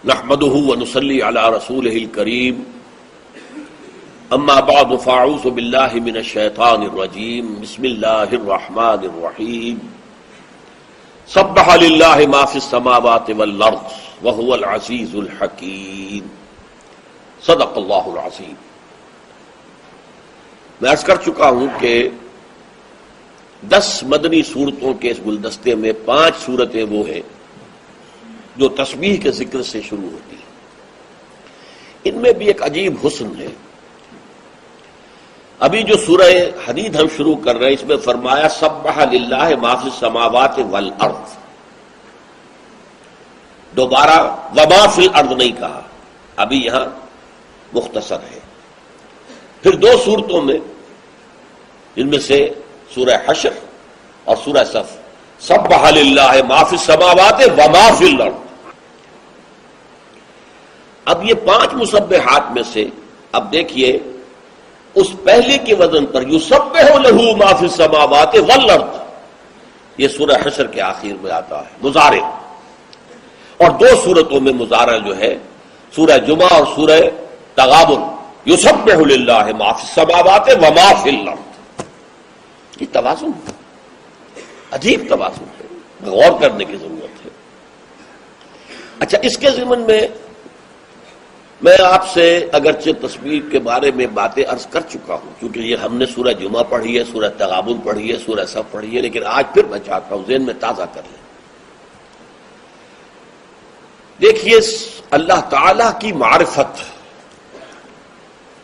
نحمده ونصلي على رسوله الكريم اما بعد فاعوذ بالله من الشيطان الرجيم بسم الله الرحمن الرحيم سبح لله ما في السماوات والارض وهو العزيز الحكيم صدق اللہ العظیم۔ میں عرض کر چکا ہوں کہ 10 مدنی صورتوں کے اس گلدستے میں 5 صورتیں وہ ہیں جو تسبیح کے ذکر سے شروع ہوتی ہیں۔ ان میں بھی ایک عجیب حسن ہے۔ ابھی جو سورہ حدید ہم شروع کر رہے ہیں اس میں فرمایا سبح للہ ما فی السماوات والارض، دوبارہ وما فی الارض نہیں کہا، ابھی یہاں مختصر ہے۔ پھر 2 صورتوں میں جن میں سے سورہ حشر اور سورہ صف سبح للہ ما فی السماوات وما فی الارض۔ اب یہ 5 مسبحات میں سے اب دیکھیے اس پہلے کے وزن پر یسبح لہ ما فی السماوات والارض، یہ سورہ حشر کے آخر میں آتا ہے مضارع، اور 2 صورتوں میں مضارع جو ہے سورہ جمعہ اور سورہ تغابن یسبح للہ ما فی السماوات وما فی الارض۔ یہ توازن ہے، عجیب توازن ہے، غور کرنے کی ضرورت ہے۔ اچھا، اس کے ضمن میں آپ سے اگرچہ تسبیح کے بارے میں باتیں عرض کر چکا ہوں، کیونکہ یہ ہم نے سورہ جمعہ پڑھی ہے، سورہ تغابن پڑھی ہے، سورہ صف پڑھی ہے، لیکن آج پھر میں چاہتا ہوں ذہن میں تازہ کر لیں۔ دیکھیے اللہ تعالی کی معرفت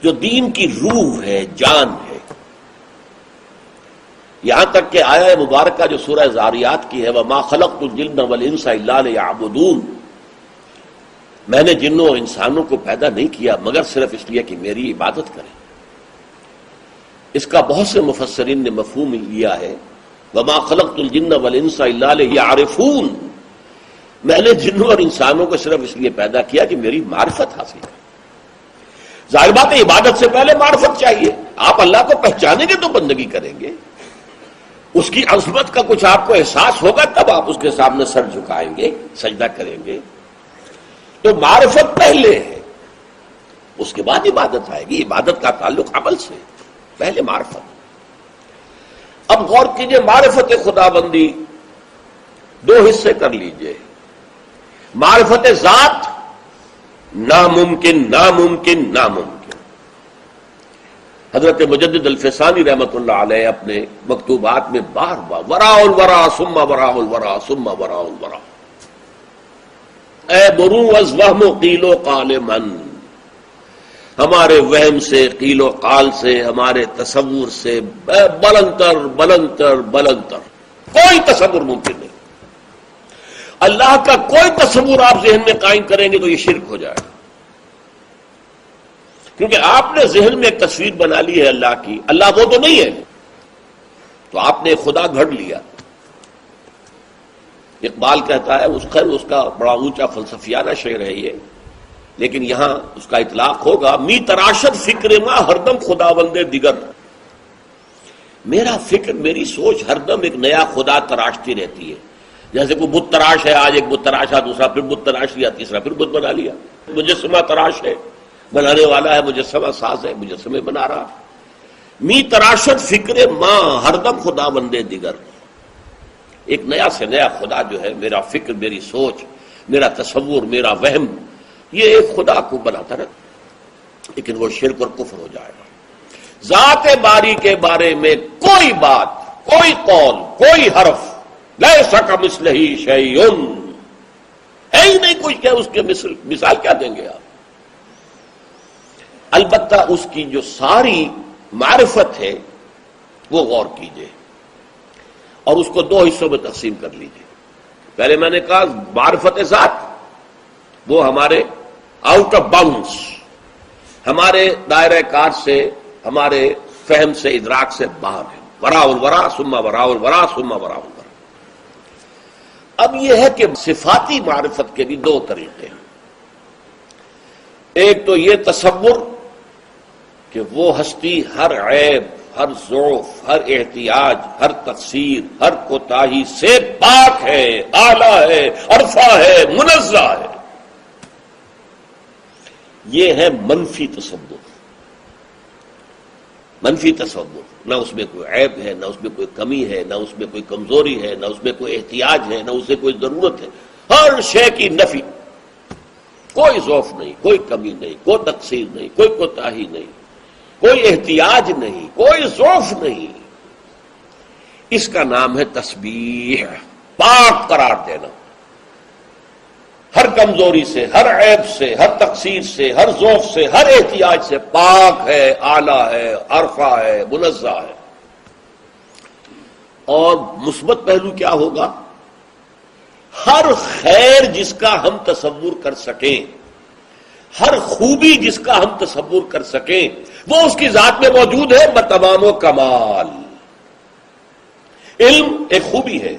جو دین کی روح ہے، جان ہے، یہاں تک کہ آیہ مبارکہ جو سورہ زاریات کی ہے وَمَا خَلَقْتُ الْجِنَّ وَالْإِنسَ إِلَّا لِيَعْبُدُونَ، میں نے جنوں اور انسانوں کو پیدا نہیں کیا مگر صرف اس لیے کہ میری عبادت کریں۔ اس کا بہت سے مفسرین نے مفہوم لیا ہے وَمَا خَلَقْتُ الْجِنَّ وَالْإِنسَ إِلَّا لِيَعْرِفُونَ، میں نے جنوں اور انسانوں کو صرف اس لیے پیدا کیا کہ میری معرفت حاصل ہے۔ ظاہر بات ہے عبادت سے پہلے معرفت چاہیے، آپ اللہ کو پہچانیں گے تو بندگی کریں گے، اس کی عظمت کا کچھ آپ کو احساس ہوگا تب آپ اس کے سامنے سر جھکائیں گے، سجدہ کریں گے۔ تو معرفت پہلے ہے، اس کے بعد عبادت آئے گی۔ عبادت کا تعلق عمل سے، پہلے معرفت۔ اب غور کیجئے، معرفت خدا بندی 2 حصے کر لیجئے۔ معرفت ذات ناممکن ناممکن ناممکن۔ حضرت مجدد الفسانی رحمۃ اللہ علیہ اپنے مکتوبات میں بار بار وراء الورا ثم وراء الورا ثم وراء الورا، اے برو از وہم و قیل و قال من، ہمارے وہم سے، قیل و قال سے، ہمارے تصور سے بلندر بلندر بلندر کوئی تصور ممکن نہیں۔ اللہ کا کوئی تصور آپ ذہن میں قائم کریں گے تو یہ شرک ہو جائے گا، کیونکہ آپ نے ذہن میں ایک تصویر بنا لی ہے اللہ کی، اللہ وہ تو نہیں ہے، تو آپ نے خدا گھڑ لیا۔ اقبال کہتا ہے، اس کا بڑا اونچا فلسفیانہ شعر ہے یہ، لیکن یہاں اس کا اطلاق ہوگا می تراشد فکر ما ہردم خدا بندے دیگر، میرا فکر، میری سوچ ہردم ایک نیا خدا تراشتی رہتی ہے۔ جیسے کوئی بت تراش ہے، آج ایک بت تراشا، دوسرا پھر بت تراش لیا، تیسرا پھر بت بنا لیا۔ مجسمہ تراش ہے، بنانے والا ہے، مجسمہ ساز ہے، مجسمے بنا رہا۔ می تراشد فکر ماں ہردم خدا بندے دیگر، ایک نیا سے نیا خدا جو ہے، میرا فکر، میری سوچ، میرا تصور، میرا وہم، یہ ایک خدا کو بناتا رہتا، لیکن وہ شرک اور کفر ہو جائے گا۔ ذات باری کے بارے میں کوئی بات، کوئی قول، کوئی حرف لیس کمثلہ شیء، ہے ہی نہیں کچھ کہ اس کے مثال کیا دیں گے آپ؟ البتہ اس کی جو ساری معرفت ہے وہ غور کیجئے اور اس کو 2 حصوں میں تقسیم کر لیجئے۔ پہلے میں نے کہا معرفت ذات وہ ہمارے آؤٹ آف باؤنڈس، ہمارے دائرہ کار سے، ہمارے فہم سے، ادراک سے باہر ہے، وراء الورا ثم وراء الورا ثم وراء الورا۔ اب یہ ہے کہ صفاتی معرفت کے بھی 2 طریقے ہیں۔ ایک تو یہ تصور کہ وہ ہستی ہر عیب، ہر ضعف، ہر احتیاج، ہر تقصیر، ہر کوتاہی سے پاک ہے، اعلیٰ ہے، عرفہ ہے، منزہ ہے۔ یہ ہے منفی تصور. منفی تصور، نہ اس میں کوئی عیب ہے، نہ اس میں کوئی کمی ہے، نہ اس میں کوئی کمزوری ہے، نہ اس میں کوئی احتیاج ہے، نہ اسے کوئی ضرورت ہے. ہر شے کی نفی، کوئی ضعف نہیں، کوئی کمی نہیں، کوئی تقصیر نہیں، کوئی کوتاہی نہیں، کوئی احتیاج نہیں، کوئی ضعف نہیں. اس کا نام ہے تسبیح، پاک قرار دینا. ہر کمزوری سے، ہر عیب سے، ہر تقصیر سے، ہر ضعف سے، ہر احتیاج سے پاک ہے، اعلیٰ ہے، عرفہ ہے، منزہ ہے. اور مثبت پہلو کیا ہوگا؟ ہر خیر جس کا ہم تصور کر سکیں، ہر خوبی جس کا ہم تصور کر سکیں، وہ اس کی ذات میں موجود ہے بتمام و کمال. علم ایک خوبی ہے،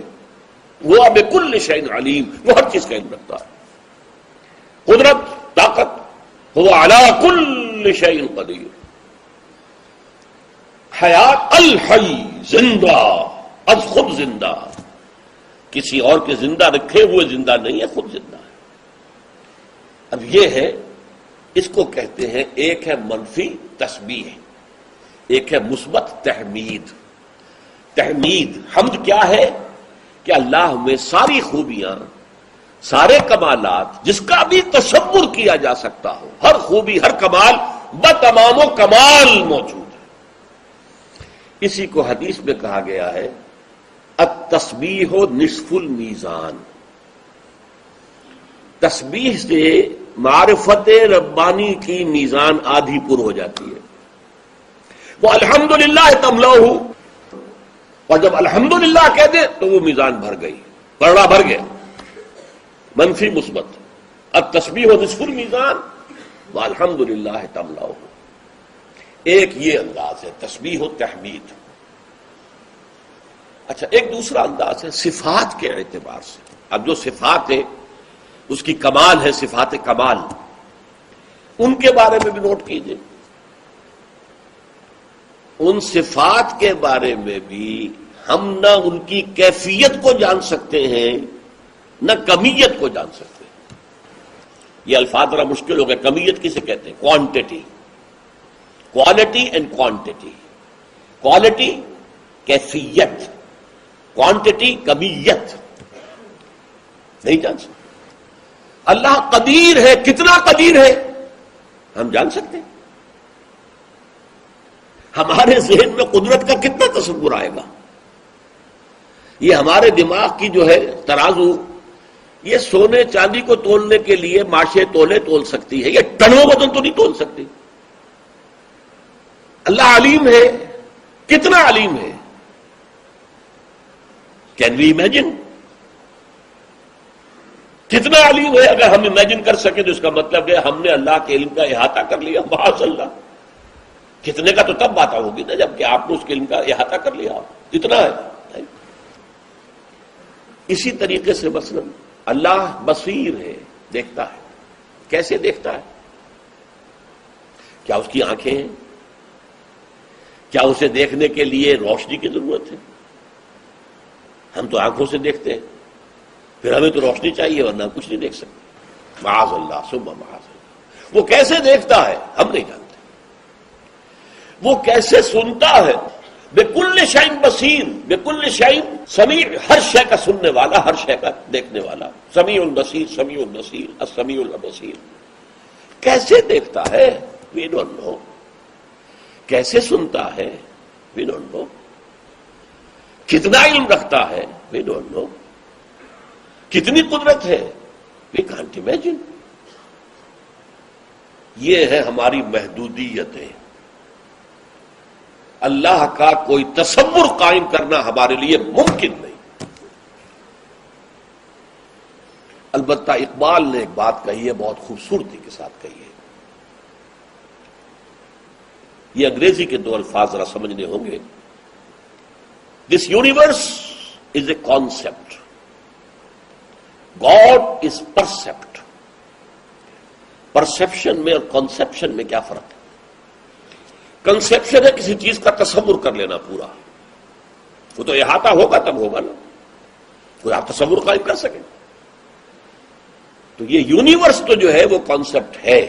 وہ بکل شیء علیم، وہ ہر چیز کا علم رکھتا ہے. قدرت، طاقت، وہ علی کل شیء قدیر. حیات، الحی، زندہ، از خود زندہ. کسی اور کے زندہ رکھے ہوئے زندہ نہیں ہے، خود زندہ ہے. اب یہ ہے، اس کو کہتے ہیں، ایک ہے منفی تسبیح، ایک ہے مثبت تحمید. تحمید، حمد کیا ہے؟ کہ اللہ میں ساری خوبیاں، سارے کمالات جس کا بھی تصور کیا جا سکتا ہو، ہر خوبی، ہر کمال بتمام و کمال موجود ہے. اسی کو حدیث میں کہا گیا ہے التسبیح نصف المیزان. تسبیح سے معرفت ربانی کی میزان آدھی پر ہو جاتی ہے. وہ الحمدللہ تملأہ، اور جب الحمدللہ کہہ دے تو وہ میزان بھر گئی، پرڑا بھر گیا. منفی مثبت، التسبیح نصف المیزان والحمدللہ تملأہ. ایک یہ انداز ہے تسبیح و تحمید. اچھا، ایک دوسرا انداز ہے صفات کے اعتبار سے. اب جو صفات ہے اس کی کمال ہے، صفات کمال، ان کے بارے میں بھی نوٹ کیجئے. ان صفات کے بارے میں بھی ہم نہ ان کی کیفیت کو جان سکتے ہیں، نہ کمیت کو جان سکتے ہیں. یہ الفاظ ذرا مشکل ہو گئے. کمیت کسے کہتے ہیں؟ Quantity, quality and quantity. Quality کیفیت، کوانٹٹی کمیت. نہیں جان سکتے. اللہ قدیر ہے، کتنا قدیر ہے ہم جان سکتے ہیں؟ ہمارے ذہن میں قدرت کا کتنا تصور آئے گا؟ یہ ہمارے دماغ کی جو ہے ترازو، یہ سونے چاندی کو تولنے کے لیے ماشے تولے تول سکتی ہے، یہ ٹنوں وزن تو نہیں تول سکتی. اللہ علیم ہے، کتنا علیم ہے؟ Can we imagine? کتنا علیم ہے؟ اگر ہم امیجن کر سکیں تو اس کا مطلب ہے ہم نے اللہ کے علم کا احاطہ کر لیا. معاذ اللہ. کتنے کا تو تب بات ہوگی نا جب کہ آپ نے اس کے علم کا احاطہ کر لیا. اتنا ہے. اسی طریقے سے مثلا اللہ بصیر ہے، دیکھتا ہے. کیسے دیکھتا ہے؟ کیا اس کی آنکھیں ہیں؟ کیا اسے دیکھنے کے لیے روشنی کی ضرورت ہے؟ ہم تو آنکھوں سے دیکھتے ہیں، پھر ہمیں تو روشنی چاہیے ورنہ کچھ نہیں دیکھ سکتے. معاذ اللہ ثم معاذ اللہ. وہ کیسے دیکھتا ہے ہم نہیں جانتے. وہ کیسے سنتا ہے؟ بکل شیء بصیر، بکل شیء سمیع، ہر شے کا سننے والا، ہر شے کا دیکھنے والا. سمیع البصیر، سمیع البصیر، السمیع البصیر. کیسے دیکھتا ہے؟ We don't know. کیسے سنتا ہے؟ We don't know. کتنا علم رکھتا ہے؟ We don't know. کتنی قدرت ہے؟ We can't imagine. یہ ہے ہماری محدودیتیں. اللہ کا کوئی تصور قائم کرنا ہمارے لیے ممکن نہیں. البتہ اقبال نے ایک بات کہی ہے، بہت خوبصورتی کے ساتھ کہی ہے. یہ انگریزی کے دو الفاظ ذرا سمجھنے ہوں گے. This universe is a concept, God is percept. Perception میں اور کانسیپشن میں کیا فرق ہے؟ کنسیپشن ہے کسی چیز کا تصور کر لینا پورا، وہ تو احاطہ ہوگا تب ہوگا نا، کوئی آپ تصور قائم کر سکیں. تو یہ یونیورس تو جو ہے وہ کانسیپٹ ہے،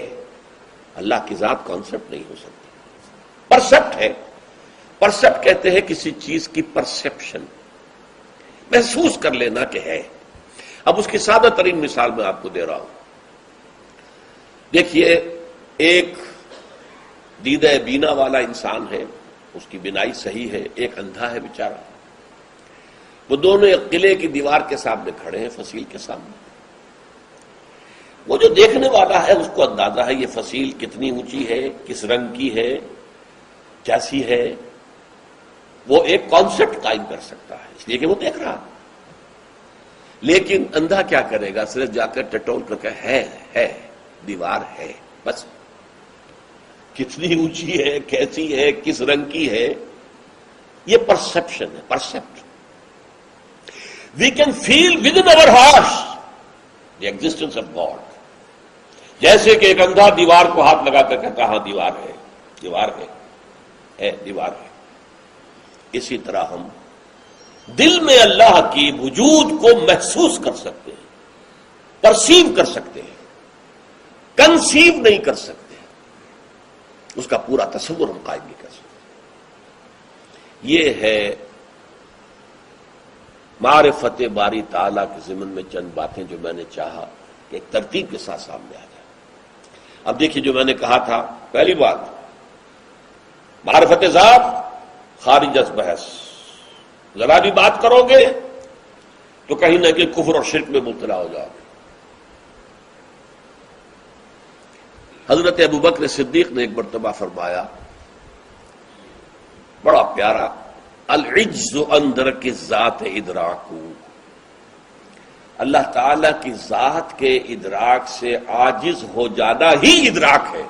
اللہ کی ذات کانسیپٹ نہیں ہو سکتی، پرسیپٹ ہے. پرسیپٹ کہتے ہیں کسی چیز کی پرسیپشن، محسوس کر لینا کہ ہے. اب اس کی سادہ ترین مثال میں آپ کو دے رہا ہوں. دیکھیے، ایک دیدہ بینا والا انسان ہے، اس کی بینائی صحیح ہے، ایک اندھا ہے بیچارہ. وہ دونوں ایک قلعے کی دیوار کے سامنے کھڑے ہیں، فصیل کے سامنے. وہ جو دیکھنے والا ہے اس کو اندازہ ہے یہ فصیل کتنی اونچی ہے، کس رنگ کی ہے، کیسی ہے. وہ ایک کانسیپٹ قائم کر سکتا ہے اس لیے کہ وہ دیکھ رہا. لیکن اندھا کیا کرے گا؟ صرف جا کر ٹٹول کر کے ہے دیوار ہے بس. کتنی اونچی ہے، کیسی ہے، کس رنگ کی ہے، یہ پرسپشن ہے، percept. We can feel with in our hearts the existence of God. جیسے کہ ایک اندھا دیوار کو ہاتھ لگا کر کہتا ہاں دیوار ہے، دیوار ہے، دیوار ہے. اسی طرح ہم دل میں اللہ کی وجود کو محسوس کر سکتے ہیں، پرسیو کر سکتے ہیں، کنسیو نہیں کر سکتے، اس کا پورا تصور ہم قائم نہیں کر سکتے. یہ ہے معرفت باری تعالیٰ کے ضمن میں چند باتیں جو میں نے چاہا کہ ایک ترتیب کے ساتھ سامنے آ جائے. اب دیکھیے، جو میں نے کہا تھا پہلی بات، معرفت ذات خارج از بحث. ذرا بھی بات کرو گے تو کہیں نہ کہ کفر اور شرک میں مبتلا ہو جاؤ گے. حضرت ابوبکر صدیق نے ایک مرتبہ فرمایا، بڑا پیارا، العجز عن درک الذات ادراک. اللہ تعالی کی ذات کے ادراک سے عاجز ہو جانا ہی ادراک ہے.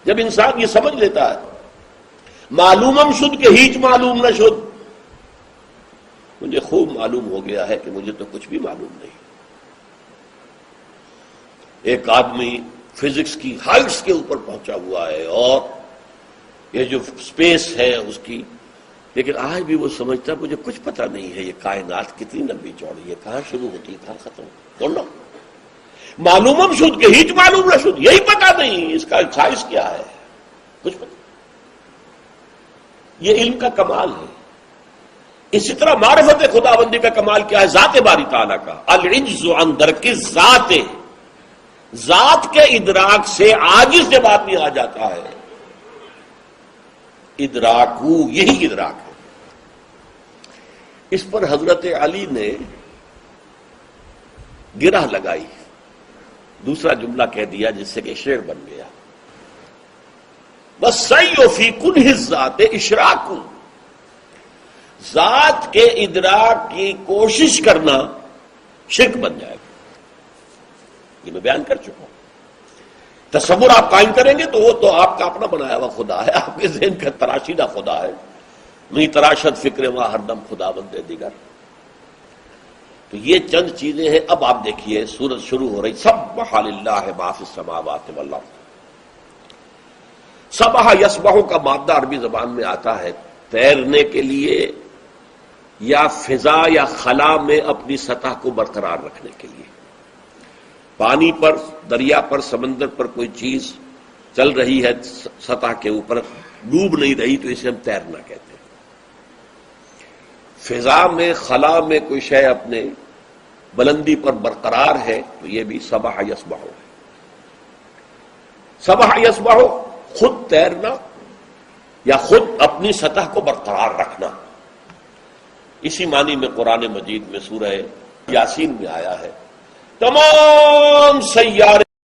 جب انسان یہ سمجھ لیتا ہے معلومم شد کہ ہیچ معلوم نہ شد، مجھے خوب معلوم ہو گیا ہے کہ مجھے تو کچھ بھی معلوم نہیں. ایک آدمی فزکس کی ہائٹس کے اوپر پہنچا ہوا ہے اور یہ جو اسپیس ہے اس کی، لیکن آج بھی وہ سمجھتا ہے مجھے کچھ پتہ نہیں ہے یہ کائنات کتنی لمبی چوڑی ہے، کہاں شروع ہوتی کہاں ختم. دونوں معلومم شد کہ ہیچ معلوم نہ شد، یہی پتہ نہیں اس کا سائز کیا ہے، کچھ پتہ. یہ علم کا کمال ہے. اسی طرح معرفت خدا بندی کا کمال کیا ہے؟ ذات باری تعالیٰ کا. العجز عن درک الذات، ذات کے ادراک سے عاجز جب آدمی آ جاتا ہے، ادراکو، یہی ادراک ہے. اس پر حضرت علی نے گرہ لگائی، دوسرا جملہ کہہ دیا جس سے کہ شعر بن گیا، وَالسَّعْيُ فِي كُنْهِ الذَّاتِ إِشْرَاكُ. ذات کے ادراک کی کوشش کرنا شرک بن جائے گا. یہ میں بیان کر چکا ہوں. تصور آپ قائم کریں گے تو وہ تو آپ کا اپنا بنایا ہوا خدا ہے، آپ کے ذہن کا تراشیدہ خدا ہے. نہیں تراشد فکر وہاں ہر دم خدا بندے دیگر. تو یہ چند چیزیں ہیں. اب آپ دیکھیے سورت شروع ہو رہی، سبح للہ ما فی السماوات والارض. سبح یسبح کا مادہ عربی زبان میں آتا ہے تیرنے کے لیے یا فضا یا خلا میں اپنی سطح کو برقرار رکھنے کے لیے. پانی پر، دریا پر، سمندر پر کوئی چیز چل رہی ہے سطح کے اوپر، ڈوب نہیں رہی تو اسے ہم تیرنا کہتے ہیں. فضا میں، خلا میں کوئی شے اپنے بلندی پر برقرار ہے تو یہ بھی سبح یسبح ہے. سبح یسبح خود تیرنا یا خود اپنی سطح کو برقرار رکھنا. اسی معنی میں قرآن مجید میں سورہ یاسین میں آیا ہے تمام سیارے